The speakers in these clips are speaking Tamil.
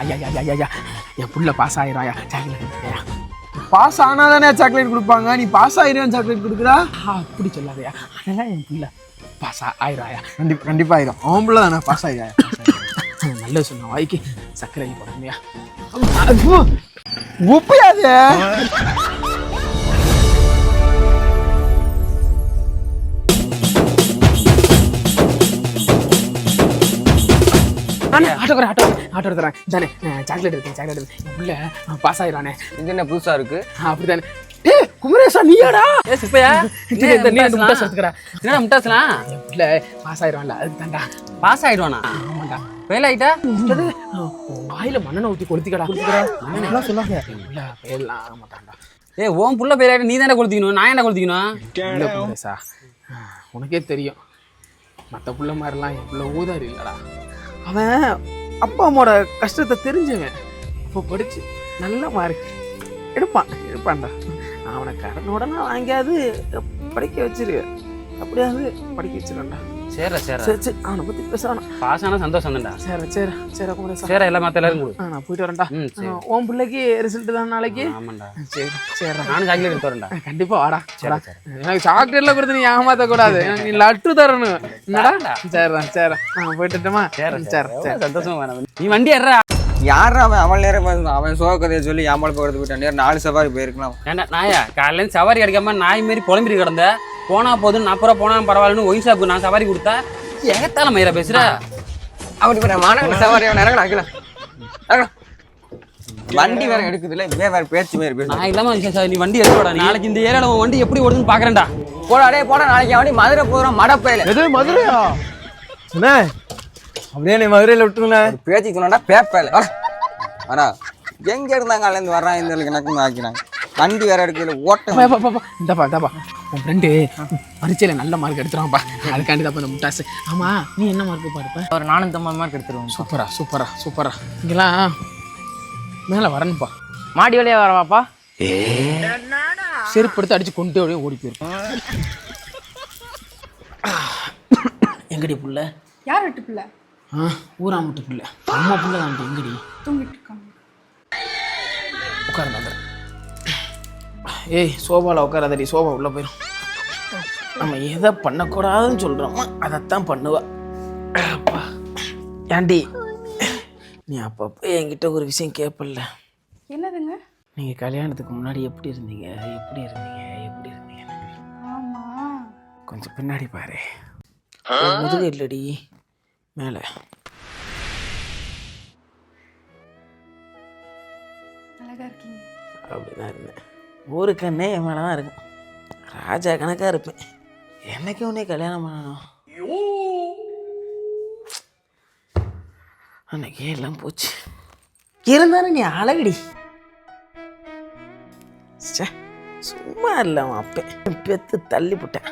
ஐயா ஐயா ஐயா ஐயா என் புள்ள பாஸ் ஆயிராயா சாக்லேட் பாஸ் ஆனாதானே சாக்லேட் கொடுப்பாங்க, நீ பாஸ் ஆயிரம் சாக்லேட் கொடுக்குறா? அப்படி சொல்லாதயா, ஆனால் என் புள்ள பாஸ் ஆயிராயா. கண்டிப்பாக ஆயிரும். அவன் புள்ள தானே பாஸ் ஆயிராயா. நல்ல சொன்ன வாய்க்கு சர்க்கரை போடுறியா? உப்பையாது ஆட்டோ தரேன் தானே. சாக்லேட் இருக்கு சாக்லேட் இருக்கு. என் புள்ள பாஸ் ஆயிரானே. இது என்ன புதுசா இருக்கு? அப்படித்தானே. குமரேசா நீயாடா? சிப்பையா முட்டாசுடா. என்ன முட்டாசலாம்? என் புள்ள பாஸ் ஆயிடுவான்ல, அதுக்கு தான்டா. பாஸ் ஆயிடுவானா? ஆமாண்டா. ஃபெயில் ஆயிட்டா? வாயில மண்ணெண்ணை ஊற்றி கொளுத்திக்கடா. சொல்லாங்க புள்ள ஃபெயில் ஆக மாட்டான்டா. உன் புள்ள ஃபெயில் ஆயிட்டு நீ தானே கொளுத்திக்கணும், நான் என்ன கொளுத்திக்கணும்? இல்லை குமரேசா, உனக்கே தெரியும் மற்ற புள்ள மாதிரிலாம் என் புள்ள ஊதாரி இல்லடா. அவன் அப்பா அம்மாவோட கஷ்டத்தை தெரிஞ்சவன். இப்போ படிச்சு நல்ல மார்க் எடுப்பான்டா. அவனை கடனோடனா வாங்கியாவது படிக்க வச்சிரு, அப்படியாவது படிக்க வச்சிருக்கா. சரி சரி சரி அவனை பற்றி பேசுறானா? பாஸ் ஆனால் சந்தோஷம் தான்டா. சரி சரி சரி குமரேசா, சரி எல்லாம் மற்ற எல்லாரும் கொடு. நான் போயிட்டு வரேன்டா. உன் பிள்ளைக்கு ரிசல்ட் தான் நாளைக்கு. ஆமாண்டா. சரி சரி நானும் சாக்லேட் எடுத்து வரேன்டா. கண்டிப்பா வாடா. எனக்கு சாக்லேட்ல கொடுத்து நீ ஏமாத்த கூடாது, நீ லட்டு தரணும். என்னடா? சரிடா சரி போயிட்டுமா. சரி சரி சந்தோஷமா வேணாம். நீ வண்டி ஏறா. யாரா அவன்? அவன் நேரம் அவன் சோக கதையை சொல்லி ஏமாள் போகிறது போயிட்டான். நேரம் 4 சவாரி போயிருக்கலாம். ஏண்டா நாயா, காலையில சவாரி கிடைக்காம நாய் மாரி புலம்பிரி கிடந்த. போனா போதும் 40 ரூபா போனா பரவாயில்லன்னு ஒயின் ஷாப்பு நான் சவாரி கொடுத்தா எகத்தால மயிரா பேசுற. அப்படி பண்ண மாநகர சவாரி அவன் வண்டி வேற எடுக்குது இல்லை, இவன் வேற பேச்சு மாரி பேசு. நான் இல்லாம நீ வண்டி எடுத்துடா. நாளைக்கு இந்த ஏரியால உன் வண்டி எப்படி ஓடுதுன்னு பாக்குறேன்டா. போடா டே போடா, நாளைக்கு வண்டி மதுரை போகிறோம். மடப்பையில எது மதுரையா? என்ன அப்படியே நீ மதுரையில் விட்டுருங்க. பேச்சு சொன்னா பேப்பையில ஆனா எங்க இருந்தாங்க அலேருந்து வர்றான். இந்த எனக்கு ஆக்கிறாங்க. வண்டி வேற எடுக்கல ஓட்டம். இந்தாப்பா உன் ஃப்ரெண்டு பரீட்சையில் நல்ல மார்க் எடுத்துருவான்ப்பா, அதுக்காண்டி தான் இந்த முட்டாசு. ஆமா நீ என்ன மார்க்கு பாருப்ப? ஒரு 450 மார்க் எடுத்துருவோம். சூப்பரா இங்கெல்லாம் மேலே வரணும்ப்பா. மாடி வழியா வரவாப்பா? செருப்பு எடுத்து அடிச்சு கொண்டு அப்படியே ஓடி போயிருப்போம். எங்கடி புள்ள? யார் வீட்டு பிள்ளை? ஊரா முட்டு பிள்ளை. அம்மா பிள்ளை தான். எங்கடி? தூங்கிட்டு இருக்காங்க. உட்காருந்தாங்க. ஏய் சோபாவில் உட்காராதடி, சோபா உள்ளே போயிடும். நம்ம எதை பண்ணக்கூடாதுன்னு சொல்கிறோமோ அதைத்தான் பண்ணுவா. அப்பா ஏண்டி நீ அப்பப்போ என்கிட்ட ஒரு விஷயம் கேட்பல. என்னதுங்க? நீங்கள் கல்யாணத்துக்கு முன்னாடி எப்படி இருந்தீங்க? ஆமா, கொஞ்சம் பின்னாடி பாரு. முதுகு இல்லடி, மேலே. அழகா இருக்கீங்க. அப்படிதான் இருந்தேன். ஒரு கண்ணே என் மேலே தான் இருக்கும். ராஜா கணக்காக இருப்பேன். என்னைக்கு உன்னே கல்யாணம் பண்ணணும். அன்னைக்கே எல்லாம் போச்சு. இருந்தாலும் நீ அழகுடி. சும்மா இல்லை அப்பேன் பெத்து தள்ளி போட்டேன்.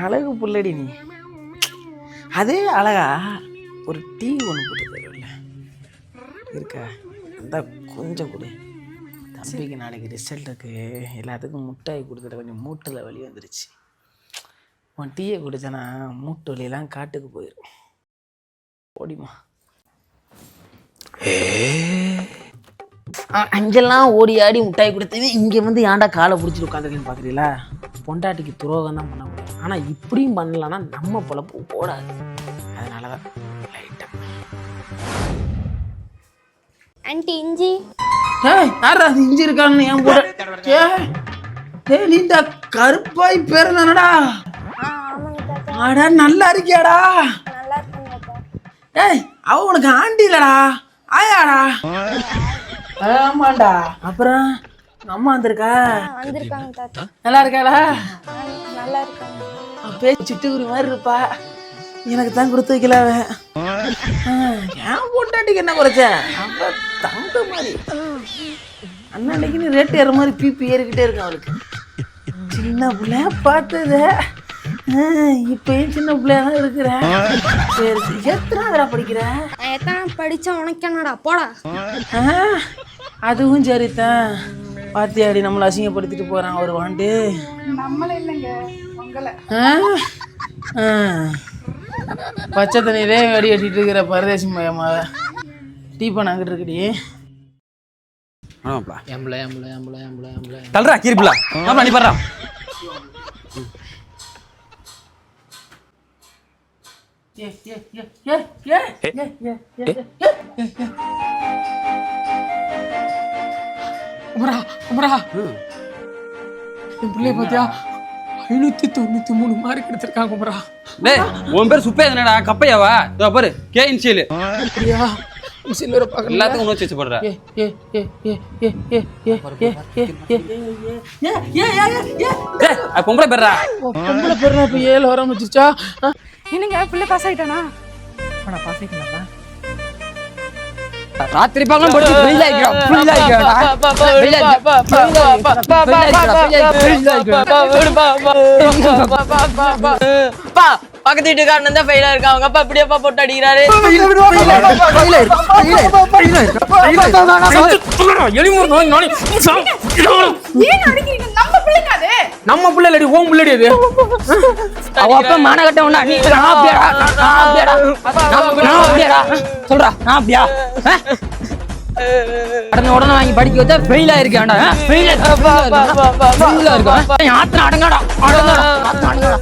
அழகு புள்ளடி நீ. அதே அழகா ஒரு டீ ஒன்று போட்டு தருவில்ல இருக்கா? அந்த கொஞ்சம் கொடு. தம்பிக்கு நாளைக்கு ரிசல்ட்டுக்கு எல்லாத்துக்கும் முட்டாய் கொடுத்துட்டு கொஞ்சம் மூட்டில் வலி வந்துருச்சு. உன் டீயை குடிச்சேன்னா மூட்டு வலியெல்லாம் காட்டுக்கு போயிடும். ஓடிமா. அங்கெல்லாம் ஓடி ஆடி முட்டாய் கொடுத்தவே இங்கே வந்து ஏன்டா காலை பிடிச்சிட்டு உட்காந்துருக்கேன்னு பார்க்குறீங்களா? பொண்டாட்டிக்கு துரோகம் தான் பண்ண முடியும். ஆனால் இப்படியும் பண்ணலன்னா நம்ம பொழப்பு ஓடாது. அதனால தான் லைட்டாக. ஆண்டி இஞ்சி. யாரா அது இஞ்சி இருக்கான்னு ஏன் போட? நீ இந்த கருப்பாய் பேர் தானடா? ஆடா நல்லா இருக்கியாடா? ஏய் அவ உனக்கு ஆண்டி இல்லடா, ஆயாடா. ஆமாண்டா. அப்புறம் அம்மா வந்திருக்கா? வந்திருக்காங்க தாத்தா. நல்லா இருக்காளா? நல்லா இருக்காங்க. பேச்சு சிட்டுக்குருவி மாதிரி இருப்பா. எனக்கு தான் கொடுத்து வைக்கல. ஏன் பொண்டாட்டிக்கு என்ன குறைச்ச? அப்ப தங்க மாதிரி அண்ணன்னைக்குன்னு ரேட்டு ஏற மாதிரி பிபி ஏறிக்கிட்டே இருக்கு அவளுக்கு. சின்ன பிள்ளைய பார்த்தது இப்பயும் சின்ன பிள்ளையா தான் இருக்கிற. சரி எத்தனை படிக்கிற? எத்தனை படிச்சா உனக்கு என்னடா போடா. அதுவும் சரிதான். பாத்தியாடி நம்மளை அசிங்கப்படுத்திட்டு போறான் ஒரு வாண்டு. நம்மள இல்லைங்க உங்களை. பச்சை தண்ணியிலே வெடி கட்டிட்டு இருக்கிற பரதேசி மயமாக டீ பண்ண அங்கிட்டு இருக்குடி. ஆமாப்பா எம்பளை எம்பளை எம்பளை எம்பளை எம்பளை தள்ளுறா கீரிப்பிலா ஆமா நீ படுறா குமரா குமரா என் பிள்ளைய பார்த்தியா 593 மார்க் எடுத்திருக்கான் குமரா. டேய் உன் பேர் சுப்பே தானடா கப்பையாவா இதோ பாரு கே இன்சியல் அப்படியா சில்வரை பார்க்கல எல்லாத்துக்கும் உணர்ச்சி வச்சு போடுற பொம்பளை பேர்றா பொம்பளை பேர் இப்போ 7 வர ஆரம்பிச்சிருச்சா? என்னங்க பிள்ளை பாஸ் ஆயிட்டானா? பாஸ் ஆகிட்டா ராத்திரி பகலும் போட்டு ஃபெயில் ஆயிக்கிறோம் ஃபெயில் ஆயிக்கிறோம் பக்கத்து வீட்டுக்காரன் தான் ஃபெயிலா இருக்கான் அவங்க அப்பா அப்படியேப்பா போட்டு அடிக்கிறாரு. நம்ம பிள்ளை ஓம் பிள்ளை அது அவ அப்பா மானகட்ட உண்டா நீ சொல்றா நான் அப்படியா உடனே வாங்கி படிக்க வச்சா ஃபெயில் ஆயிருக்காண்டா ஃபெயில் ஆத்திரம் அடங்காடா அடங்காடா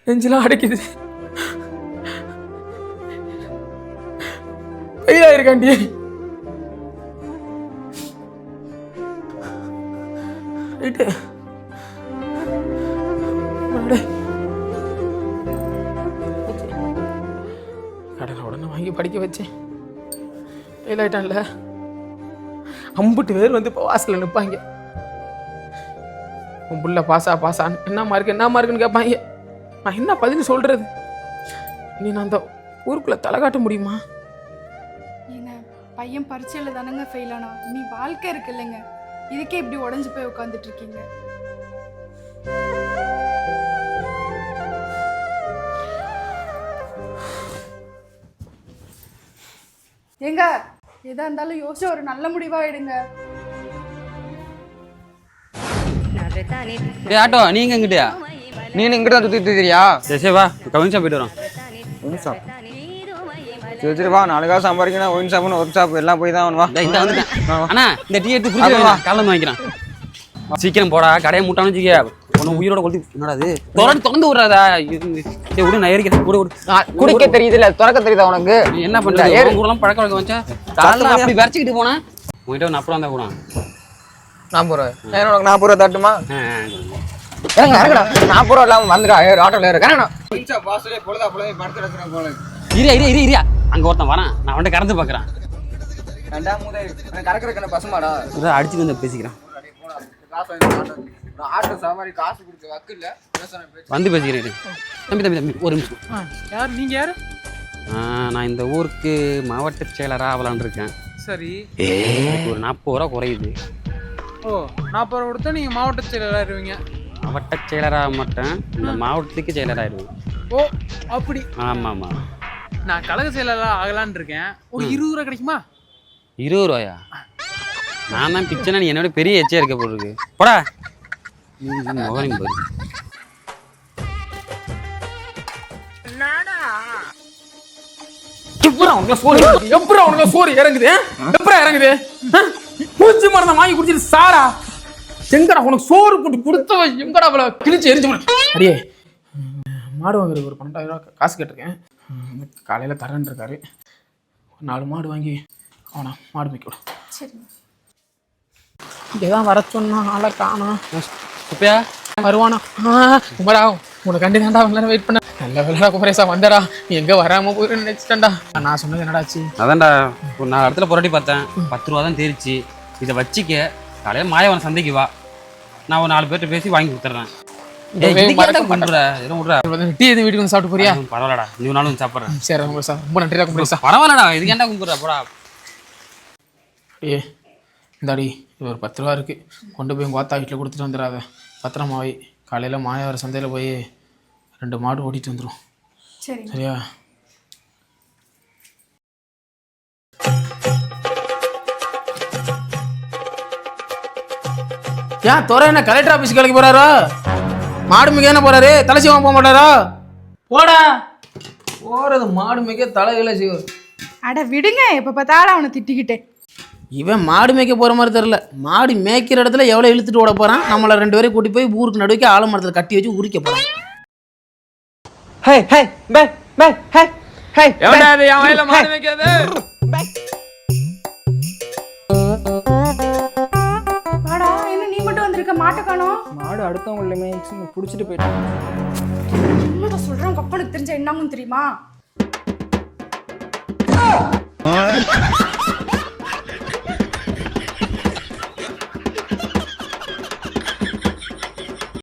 நெஞ்செல்லாம் அடைக்குது. ஃபெயிலா இருக்காண்டி ரைட்டு கடலை உடனே வாங்கி படிக்க வச்சேன். ஃபெயில் ஆயிட்டான்ல. 50 பேர் வந்து இப்போ வாசலில் நிற்பாங்க. உன் புள்ள பாஸா என்ன மார்க்குன்னு கேட்பாங்க. நான் என்ன பதில் சொல்றது? நீ நான் அந்த ஊருக்குள்ள தலை காட்ட முடியுமா? என்ன பையன் பரீட்சையில தானங்க ஃபெயில் ஆனா, நீ வாழ்க்கை இருக்கு இல்லைங்க, இதுக்கே இப்படி உடஞ்சு போய் உட்காந்துட்டு இருக்கீங்க. ஏங்க எதா இருந்தாலும் யோசிச்சு ஒரு நல்ல முடிவா எடுங்க. டேய் ஆட்டோ நீங்க எங்கிட்டயா நீ இங்கிட்ட தான் சுத்திட்டு இருக்கிறியா? சரி வா கவின் போயிட்டு வரோம். சரி வா நாளைக்காக சம்பாதிக்கணும் ஒயின் ஷாப்னு ஒர்க் ஷாப் எல்லாம் போய் தான் வா. இந்த வந்துட்டேன் அண்ணா இந்த டீ எடுத்து குடிச்சு காலைல வாங்கிக்கிறேன். சீக்கிரம் போடா கடையை முட்டான்னு வச்சுக்க ஒன்று உயிரோட கொளுத்தி என்னடா அது திறந்து விடுறாதா விடு நான் ஏறிக்கிறேன் விடு குடிக்க தெரியுதுல்ல திறக்க தெரியுதா உனக்கு? நீ என்ன பண்ற ஊரெல்லாம் பழக்க வழக்கம் வச்சா காலைல அப்படி வரைச்சிக்கிட்டு போனேன் உங்ககிட்ட ஒன்று அப்புறம் தான் கூட 40 ரூபா உனக்கு 40 ரூபா தட்டுமா? இறங்கடா 40 ரூபா இல்லாம வந்துடா ஆட்டோல இறங்கணும். இரியா அங்க ஒருத்தன் வரான் நான் அவன்கிட்ட கறந்து பாக்குறேன். பசுமாடா அடிச்சுட்டு வந்து பேசிக்கிறேன் வந்து பேசிக்கிறேன். தம்பி ஒரு நிமிஷம். யார் நீங்க? யாரு? நான் இந்த ஊருக்கு மாவட்ட செயலராக ஆகலான் இருக்கேன். சரி ஒரு 40 ரூபா குறையுது. ஓ 40 ரூபா கொடுத்தா நீங்க மாவட்ட செயலராக இருவீங்க? மாவட்ட செயலராக மாட்டேன் இந்த மாவட்டத்துக்கு செயலராகிடுவேன். ஓ அப்படி. ஆமாம் நான் கழக செயலராக ஆகலான் இருக்கேன். ஒரு 20 ரூபா கிடைக்குமா? 20 ரூபாயா? நான் தான் பிச்சைனா நீ என்னோட பெரிய எச்சா இருக்க போட்டுருக்கு போடா மோகனிங் போய் எப்படா உனக்கு சோறு இறங்குது? எப்படா இறங்குது? பூச்சி மருந்து வாங்கி குடிச்சிட்டு சாரா எங்கடா உனக்கு சோறு போட்டு கொடுத்தவ எங்கடா அவளை கிழிச்சு எரிஞ்சு அடியே மாடு வாங்குறது ஒரு 12,000 ரூபா காசு கேட்டிருக்கேன். காலையில் தரேன் இருக்காரு. 4 மாடு வாங்கி அவனா மாடு மேய்க்க விடும். சரி இங்கேதான் வர சொன்னா ஆளை காணோம். சுப்பையா வருவானா? குமரா உனக்கு கண்டி தாண்டா அவங்கள வெயிட் பண்ண. நல்ல வேலைடா குமரேசா வந்தடா. நீ எங்க வராம போயிரு நினைச்சிட்டா. நான் சொன்னது என்னடாச்சு? அதான்டா ஒரு 4 இடத்துல புரட்டி பார்த்தேன் 10 ரூபா தான் தேரிச்சு. இதை வச்சிக்க காலையில் மாயவன் சந்தைக்கு வா நான் ஒரு 4 பேர்கிட்ட பேசி வாங்கி கொடுத்துட்றேன். டீ எதுவும் வீட்டுக்கு வந்து சாப்பிட்டு போறியா? பரவாயில்லடா நீ நாளும் வந்து சாப்பிட்றேன். சரி குமரேசா ரொம்ப நன்றிடா குமரேசா. பரவாயில்லடா இதுக்கு ஏன்டா கும்பிட்றா போடா. இந்தாடி இது ஒரு 10 ரூபா இருக்குது, கொண்டு போய் உங்கள் வாத்தா வீட்டில் கொடுத்துட்டு வந்துடாத. பத்திரமா வை. காலையில் மாயாவர சந்தையில் போய் 2 மாடு ஓட்டிட்டு வந்துடும். சரி சரியா? ஏன் துறை என்ன கலெக்டர் ஆஃபீஸ் கிளம்பி போகிறாரோ? மாடு மிக என்ன போகிறாரு? தலைச்சிவம் போக மாட்டாரோ? போடா போறது மாடு மேய்க்க தலைகளை செய்வார். அட விடுங்க, எப்ப பார்த்தாலும் அவனை திட்டிக்கிட்டே. இவன் மாடு மேய்க்க போற மாதிரி தெரியல, மாடு மேய்க்கிற இடத்துல எவ்வளோ இழுத்துட்டு ஓட போறான். நம்மளை 2 பேரையும் கூட்டி போய் ஊருக்கு நடுவுக்கு ஆலமரத்தில் கட்டி வச்சு உரிக்க போறான். ஹே ஹே பே பே ஹே ஹே எவன்டா இது என் வயல்ல மாடு மேய்க்கிறது? வாடா, என்ன நீ மட்டும் வந்திருக்க, மாட்டை காணோம். மாடு அடுத்தவங்கள மேய்ச்சி பிடிச்சிட்டு போயிட்டாங்க. உண்மைதான் சொல்றேன், உங்க அப்பனுக்கு தெரிஞ்ச என்னாகும் தெரியுமா?